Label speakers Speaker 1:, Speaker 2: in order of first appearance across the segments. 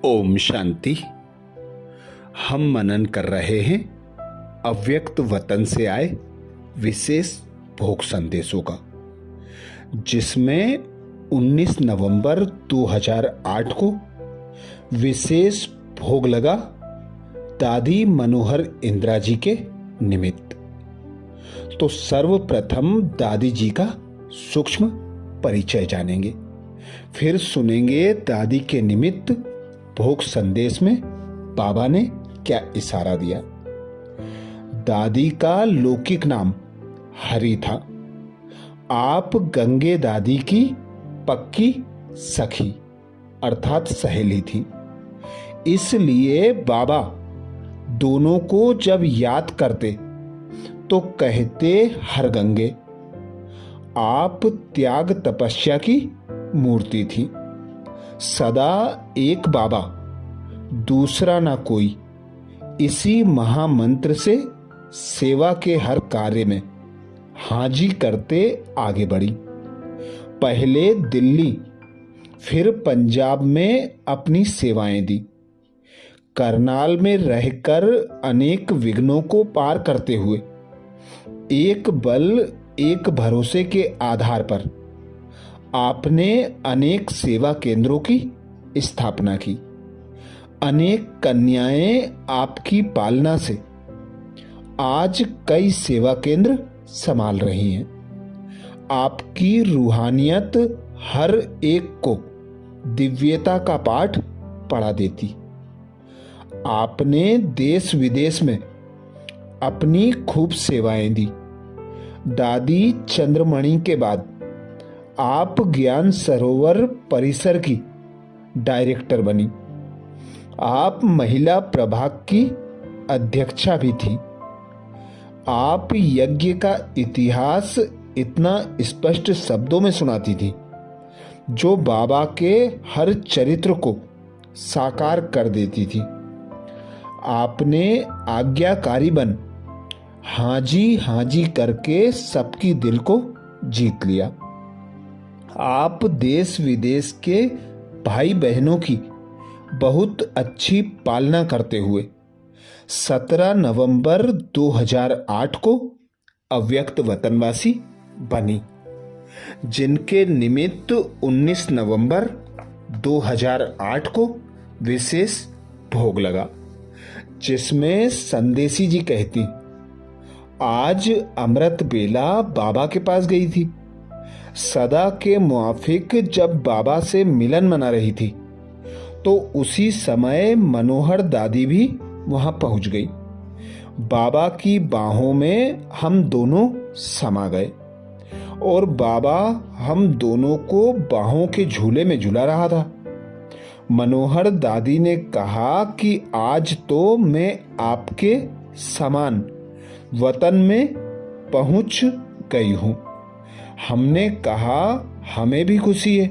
Speaker 1: ओम शांति। हम मनन कर रहे हैं अव्यक्त वतन से आए विशेष भोग संदेशों का, जिसमें 19 नवंबर 2008 को विशेष भोग लगा दादी मनोहर इंदिरा जी के निमित्त। तो सर्वप्रथम दादी जी का सूक्ष्म परिचय जानेंगे, फिर सुनेंगे दादी के निमित्त भोग संदेश में बाबा ने क्या इशारा दिया। दादी का लौकिक नाम हरि था। आप गंगे दादी की पक्की सखी अर्थात सहेली थी, इसलिए बाबा दोनों को जब याद करते तो कहते हर गंगे। आप त्याग तपस्या की मूर्ति थी। सदा एक बाबा दूसरा ना कोई, इसी महामंत्र से सेवा के हर कार्य में हाजी करते आगे बढ़ी। पहले दिल्ली फिर पंजाब में अपनी सेवाएं दी। करनाल में रहकर अनेक विघ्नों को पार करते हुए एक बल एक भरोसे के आधार पर आपने अनेक सेवा केंद्रों की स्थापना की। अनेक कन्याएं आपकी पालना से आज कई सेवा केंद्र संभाल रही हैं। आपकी रूहानियत हर एक को दिव्यता का पाठ पढ़ा देती। आपने देश विदेश में अपनी खूब सेवाएं दी। दादी चंद्रमणि के बाद आप ज्ञान सरोवर परिसर की डायरेक्टर बनी। आप महिला प्रभाग की अध्यक्षा भी थी। आप यज्ञ का इतिहास इतना स्पष्ट शब्दों में सुनाती थी जो बाबा के हर चरित्र को साकार कर देती थी। आपने आज्ञाकारी बन हाजी हाजी करके सबकी दिल को जीत लिया। आप देश विदेश के भाई बहनों की बहुत अच्छी पालना करते हुए 17 नवंबर 2008 को अव्यक्त वतनवासी बनी, जिनके निमित्त 19 नवंबर 2008 को विशेष भोग लगा, जिसमें संदेशी जी कहती, आज अमृत बेला बाबा के पास गई थी। सदा के मुआफिक जब बाबा से मिलन मना रही थी तो उसी समय मनोहर दादी भी वहां पहुंच गई। बाबा की बाहों में हम दोनों समा गए और बाबा हम दोनों को बाहों के झूले में झूला रहा था। मनोहर दादी ने कहा कि आज तो मैं आपके समान वतन में पहुंच गई हूं। हमने कहा हमें भी खुशी है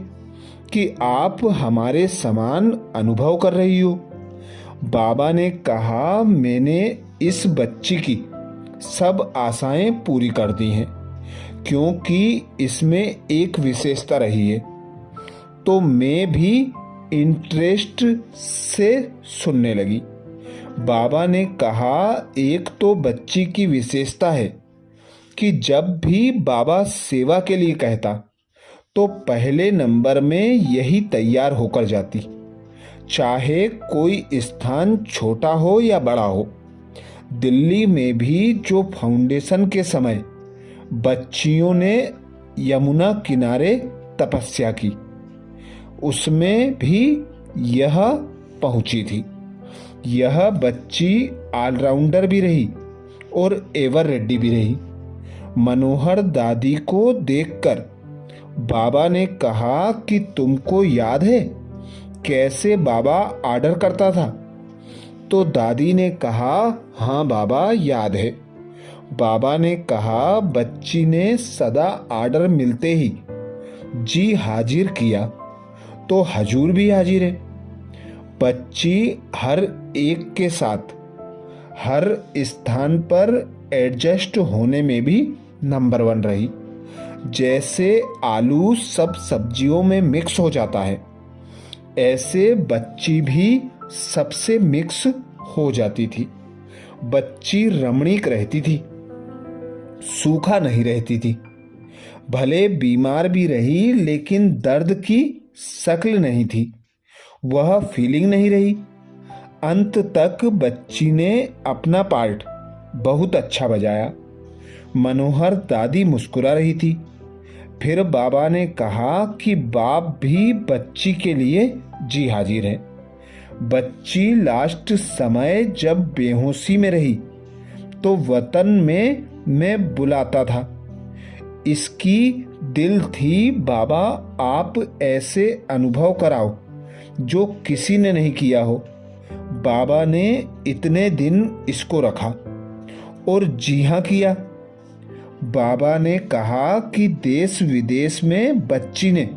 Speaker 1: कि आप हमारे समान अनुभव कर रही हो। बाबा ने कहा मैंने इस बच्ची की सब आशाएं पूरी कर दी हैं, क्योंकि इसमें एक विशेषता रही है। तो मैं भी इंटरेस्ट से सुनने लगी। बाबा ने कहा एक तो बच्ची की विशेषता है कि जब भी बाबा सेवा के लिए कहता तो पहले नंबर में यही तैयार होकर जाती, चाहे कोई स्थान छोटा हो या बड़ा हो। दिल्ली में भी जो फाउंडेशन के समय बच्चियों ने यमुना किनारे तपस्या की, उसमें भी यह पहुंची थी। यह बच्ची ऑलराउंडर भी रही और एवर रेड्डी भी रही। मनोहर दादी को देखकर बाबा ने कहा कि तुमको याद है कैसे बाबा ऑर्डर करता था? तो दादी ने कहा हाँ बाबा याद है। बाबा ने कहा बच्ची ने सदा ऑर्डर मिलते ही जी हाजिर किया तो हजूर भी हाजिर है। बच्ची हर एक के साथ हर स्थान पर एडजस्ट होने में भी नंबर 1 रही। जैसे आलू सब सब्जियों में मिक्स हो जाता है, ऐसे बच्ची भी सबसे मिक्स हो जाती थी। बच्ची रमणीक रहती थी, सूखा नहीं रहती थी। भले बीमार भी रही लेकिन दर्द की शक्ल नहीं थी, वह फीलिंग नहीं रही। अंत तक बच्ची ने अपना पार्ट बहुत अच्छा बजाया। मनोहर दादी मुस्कुरा रही थी। फिर बाबा ने कहा कि बाप भी बच्ची के लिए जी हाजिर है। बच्ची लास्ट समय जब बेहोशी में रही तो वतन में मैं बुलाता था। इसकी दिल थी, बाबा आप ऐसे अनुभव कराओ जो किसी ने नहीं किया हो। बाबा ने इतने दिन इसको रखा और जी हाँ किया। बाबा ने कहा कि देश विदेश में बच्ची ने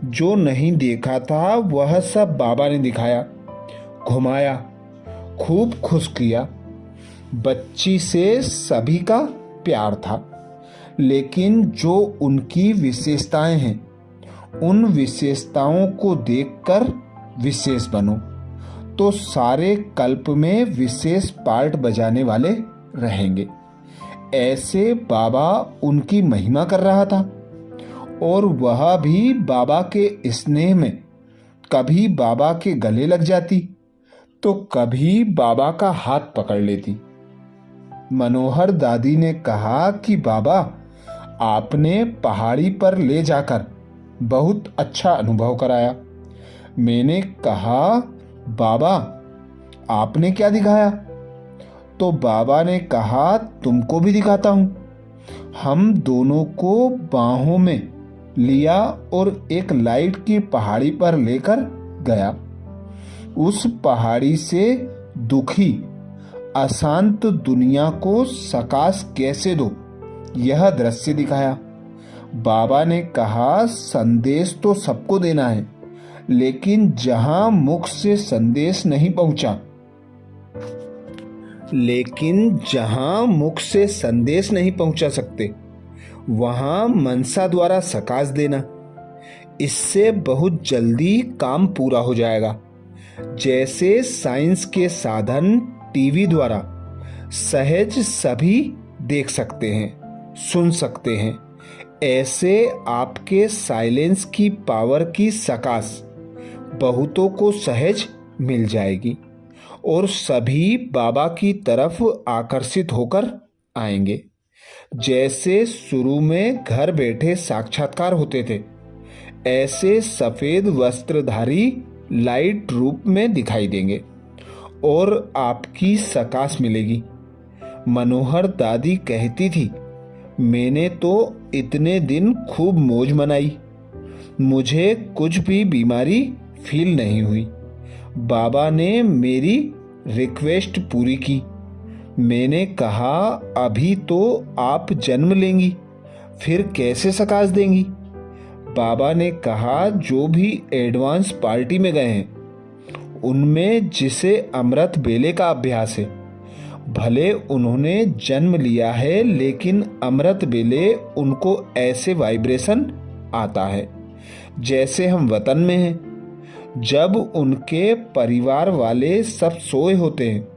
Speaker 1: जो नहीं देखा था वह सब बाबा ने दिखाया, घुमाया, खूब खुश किया। बच्ची से सभी का प्यार था, लेकिन जो उनकी विशेषताएं हैं उन विशेषताओं को देखकर विशेष बनो तो सारे कल्प में विशेष पार्ट बजाने वाले रहेंगे। ऐसे बाबा उनकी महिमा कर रहा था और वह भी बाबा के स्नेह में कभी बाबा के गले लग जाती तो कभी बाबा का हाथ पकड़ लेती। मनोहर दादी ने कहा कि बाबा आपने पहाड़ी पर ले जाकर बहुत अच्छा अनुभव कराया। मैंने कहा बाबा आपने क्या दिखाया? तो बाबा ने कहा तुमको भी दिखाता हूं। हम दोनों को बाहों में लिया और एक लाइट की पहाड़ी पर लेकर गया। उस पहाड़ी से दुखी अशांत दुनिया को सकाश कैसे दो, यह दृश्य दिखाया। बाबा ने कहा संदेश तो सबको देना है, लेकिन जहां मुख से संदेश नहीं पहुंचा सकते वहां मनसा द्वारा सकाश देना, इससे बहुत जल्दी काम पूरा हो जाएगा। जैसे साइंस के साधन टीवी द्वारा सहज सभी देख सकते हैं, सुन सकते हैं, ऐसे आपके साइलेंस की पावर की सकाश बहुतों को सहज मिल जाएगी और सभी बाबा की तरफ आकर्षित होकर आएंगे। जैसे शुरू में घर बैठे साक्षात्कार होते थे, ऐसे सफेद वस्त्रधारी लाइट रूप में दिखाई देंगे और आपकी सकाश मिलेगी। मनोहर दादी कहती थी मैंने तो इतने दिन खूब मौज मनाई, मुझे कुछ भी बीमारी फील नहीं हुई। बाबा ने मेरी रिक्वेस्ट पूरी की। मैंने कहा अभी तो आप जन्म लेंगी, फिर कैसे सकाश देंगी? बाबा ने कहा जो भी एडवांस पार्टी में गए हैं उनमें जिसे अमृत बेले का अभ्यास है, भले उन्होंने जन्म लिया है लेकिन अमृत बेले उनको ऐसे वाइब्रेशन आता है जैसे हम वतन में हैं। जब उनके परिवार वाले सब सोए होते हैं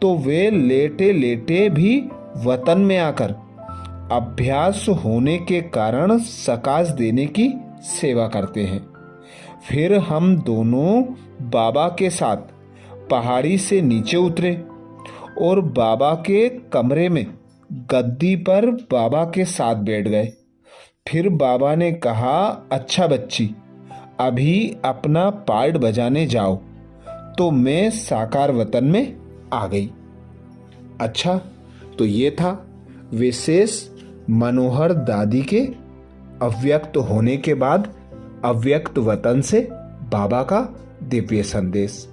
Speaker 1: तो वे लेटे लेटे भी वतन में आकर अभ्यास होने के कारण सकाश देने की सेवा करते हैं। फिर हम दोनों बाबा के साथ पहाड़ी से नीचे उतरे और बाबा के कमरे में गद्दी पर बाबा के साथ बैठ गए। फिर बाबा ने कहा अच्छा बच्ची अभी अपना पार्ट बजाने जाओ। तो मैं साकार वतन में आ गई। अच्छा, तो ये था विशेष मनोहर दादी के अव्यक्त होने के बाद अव्यक्त वतन से बाबा का दिव्य संदेश,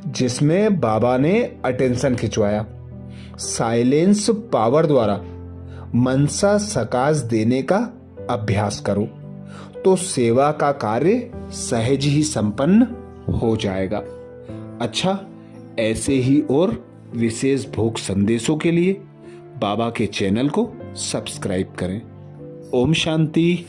Speaker 1: जिसमें बाबा ने अटेंशन खिंचवाया। साइलेंस पावर द्वारा मनसा सकाश देने का अभ्यास करो तो सेवा का कार्य सहज ही संपन्न हो जाएगा। अच्छा, ऐसे ही और विशेष भोग संदेशों के लिए बाबा के चैनल को सब्सक्राइब करें। ओम शांति।